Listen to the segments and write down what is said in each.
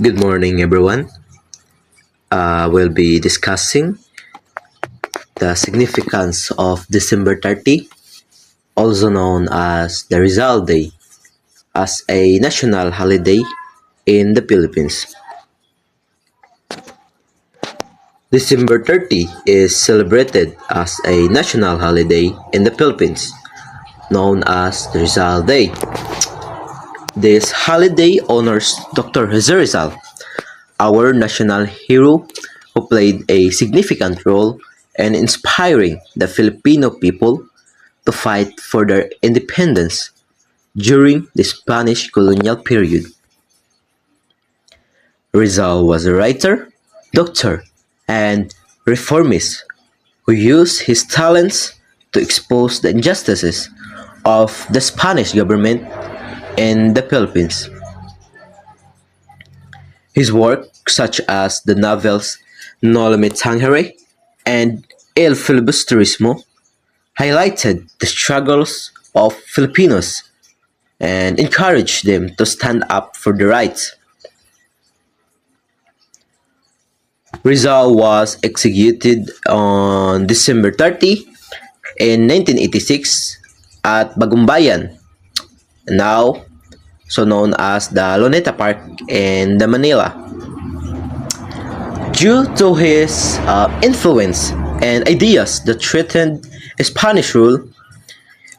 Good morning, everyone. We'll be discussing the significance of December 30, also known as the Rizal Day, as a national holiday in the Philippines. December 30 is celebrated as a national holiday in the Philippines, known as the Rizal Day. This holiday honors Dr. José Rizal, our national hero who played a significant role in inspiring the Filipino people to fight for their independence during the Spanish colonial period. Rizal was a writer, doctor, and reformist who used his talents to expose the injustices of the Spanish government in the Philippines. His work, such as the novels No Me Tangere and El Filibusterismo, highlighted the struggles of Filipinos and encouraged them to stand up for their rights. Rizal was executed on December 30 in 1986 at Bagumbayan, now so known as the Luneta Park in the Manila. Due to his influence and ideas that threatened Spanish rule,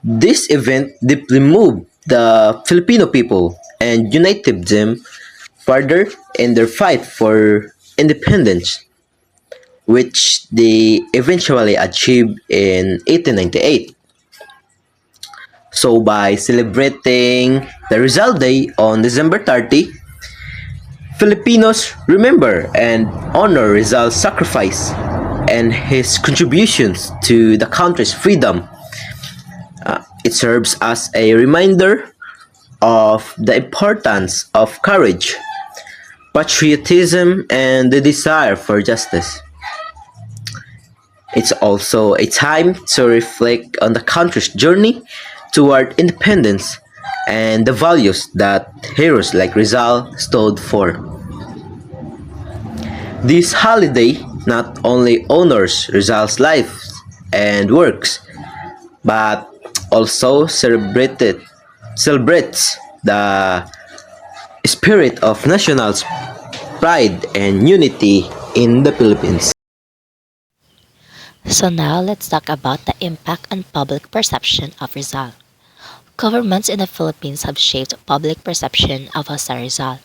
this event deeply moved the Filipino people and united them further in their fight for independence, which they eventually achieved in 1898. So by celebrating the Rizal Day on December 30, Filipinos remember and honor Rizal's sacrifice and his contributions to the country's freedom. It serves as a reminder of the importance of courage, patriotism, and the desire for justice. It's also a time to reflect on the country's journey toward independence and the values that heroes like Rizal stood for. This holiday not only honors Rizal's life and works, but also celebrates the spirit of national pride and unity in the Philippines. So now let's talk about the impact on public perception of Rizal. Governments in the Philippines have shaped public perception of Jose Rizal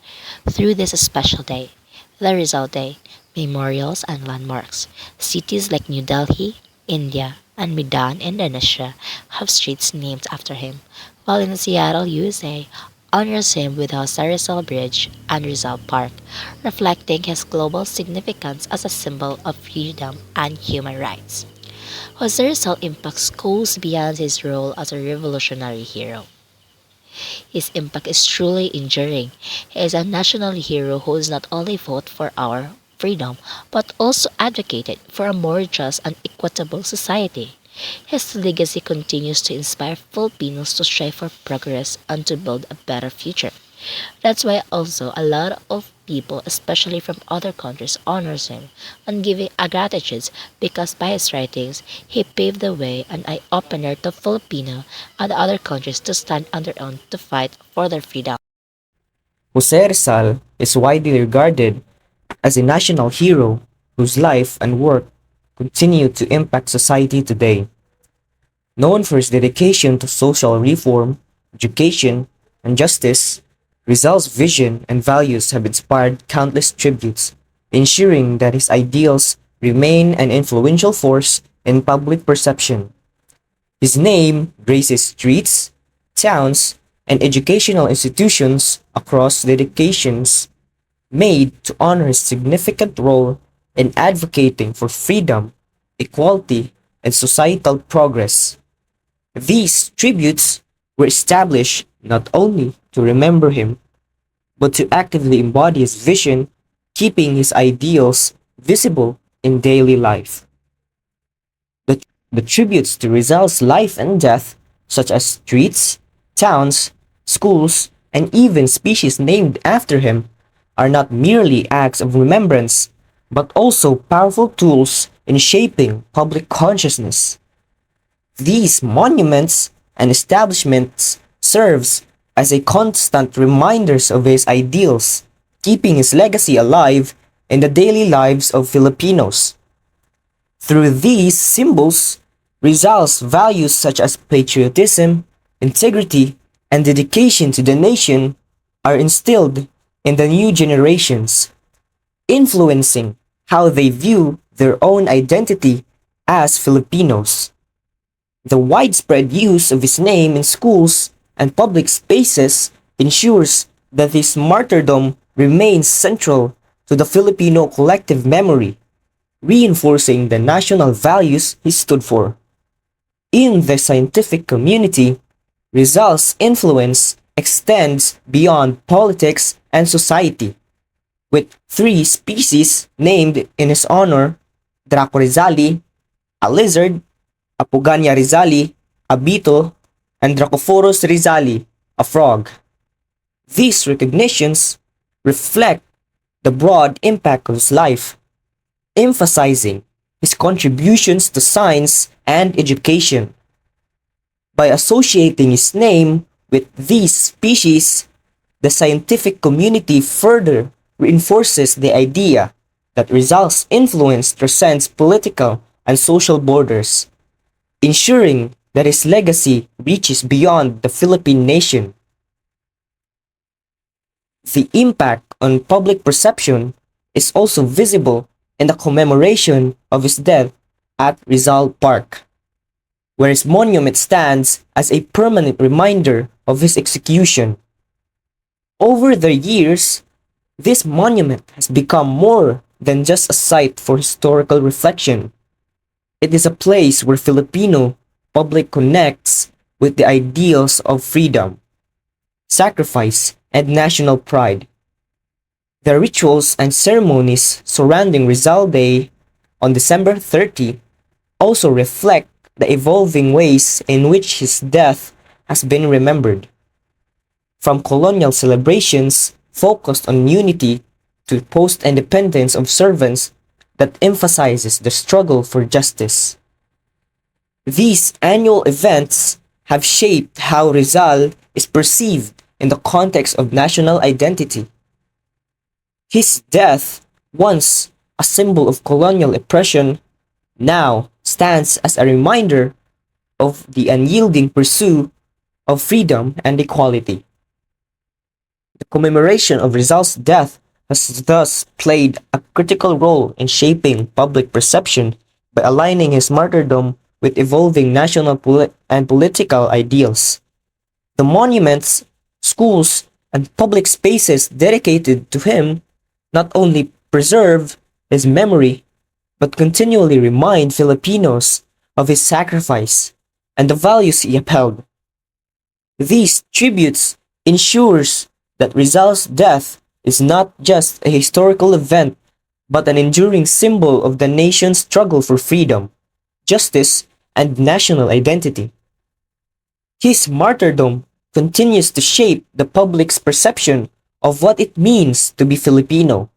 through this special day, the Rizal Day, memorials and landmarks. Cities like New Delhi, India, and Medan, Indonesia have streets named after him, while in Seattle, USA, honors him with Jose Rizal Bridge and Rizal Park, reflecting his global significance as a symbol of freedom and human rights. Jose Rizal impacts goes beyond his role as a revolutionary hero. His impact is truly enduring. He is a national hero who has not only fought for our freedom but also advocated for a more just and equitable society. His legacy continues to inspire Filipinos to strive for progress and to build a better future. That's why also a lot of people, especially from other countries, honors him and giving a gratitude because by his writings, he paved the way and eye-opener to Filipino and other countries to stand on their own to fight for their freedom. Jose Rizal is widely regarded as a national hero whose life and work continue to impact society today. Known for his dedication to social reform, education, and justice, Rizal's vision and values have inspired countless tributes, ensuring that his ideals remain an influential force in public perception. His name graces streets, towns, and educational institutions across dedications made to honor his significant role in advocating for freedom, equality, and societal progress. These tributes were established not only to remember him, but to actively embody his vision, keeping his ideals visible in daily life. The, the tributes to Rizal's life and death, such as streets, towns, schools, and even species named after him, are not merely acts of remembrance, but also powerful tools in shaping public consciousness. These monuments and establishments serves as a constant reminders of his ideals, keeping his legacy alive in the daily lives of Filipinos. Through these symbols, Rizal's values such as patriotism, integrity, and dedication to the nation are instilled in the new generations, influencing how they view their own identity as Filipinos. The widespread use of his name in schools and public spaces ensures that his martyrdom remains central to the Filipino collective memory, reinforcing the national values he stood for. In the scientific community, Rizal's influence extends beyond politics and society, with three species named in his honor: Draco rizali, a lizard; Apogania rizali, a beetle; and Dracophorus rizali, a frog. These recognitions reflect the broad impact of his life, emphasizing his contributions to science and education. By associating his name with these species, the scientific community further reinforces the idea that Rizal's influence transcends political and social borders, ensuring that his legacy reaches beyond the Philippine nation. The impact on public perception is also visible in the commemoration of his death at Rizal Park, where his monument stands as a permanent reminder of his execution. Over the years, this monument has become more than just a site for historical reflection. It is a place where Filipino public connects with the ideals of freedom, sacrifice, and national pride. The rituals and ceremonies surrounding Rizal Day on December 30 also reflect the evolving ways in which his death has been remembered. From colonial celebrations focused on unity to post-independence observance that emphasizes the struggle for justice. These annual events have shaped how Rizal is perceived in the context of national identity. His death, once a symbol of colonial oppression, now stands as a reminder of the unyielding pursuit of freedom and equality. The commemoration of Rizal's death has thus played a critical role in shaping public perception by aligning his martyrdom with evolving national and political ideals. The monuments, schools, and public spaces dedicated to him not only preserve his memory but continually remind Filipinos of his sacrifice and the values he upheld. These tributes ensures that Rizal's death is not just a historical event but an enduring symbol of the nation's struggle for freedom, justice, and national identity. His martyrdom continues to shape the public's perception of what it means to be Filipino,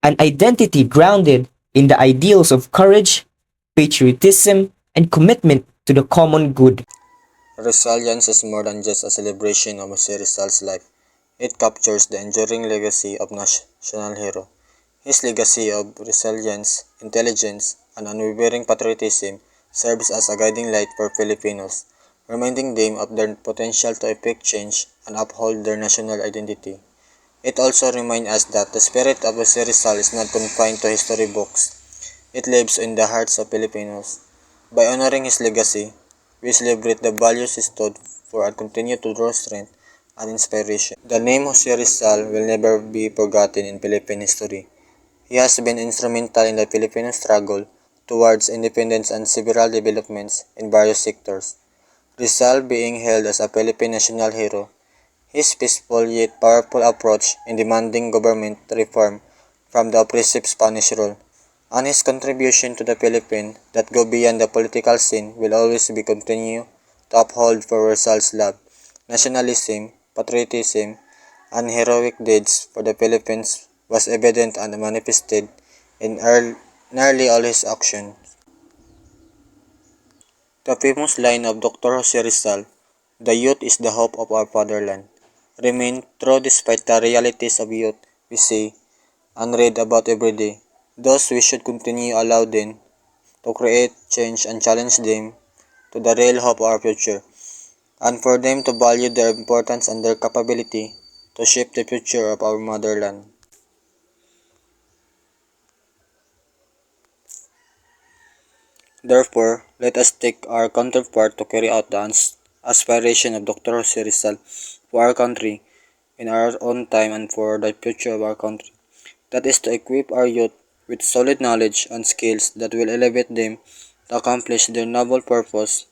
an identity grounded in the ideals of courage, patriotism, and commitment to the common good. Rizal-ience is more than just a celebration of José Rizal's life. It captures the enduring legacy of national hero. His legacy of resilience, intelligence, and unwavering patriotism serves as a guiding light for Filipinos, reminding them of their potential to effect change and uphold their national identity. It also reminds us that the spirit of José Rizal is not confined to history books. It lives in the hearts of Filipinos. By honoring his legacy, we celebrate the values he stood for and continue to draw strength and inspiration. The name José Rizal will never be forgotten in Philippine history. He has been instrumental in the Filipino struggle towards independence and several developments in various sectors. Rizal being hailed as a Philippine national hero, his peaceful yet powerful approach in demanding government reform from the oppressive Spanish rule, and his contribution to the Philippines that go beyond the political scene will always be continue to uphold for Rizal's love, nationalism, patriotism, and heroic deeds for the Philippines was evident and manifested in nearly all his actions. The famous line of Dr. José Rizal, "The youth is the hope of our fatherland," remained true despite the realities of youth we see and read about every day. Thus, we should continue allow them to create change and challenge them to the real hope of our future, and for them to value their importance and their capability to shape the future of our motherland. Therefore, let us take our counterpart to carry out the aspiration of Dr. Jose Rizal for our country in our own time and for the future of our country. That is to equip our youth with solid knowledge and skills that will elevate them to accomplish their noble purpose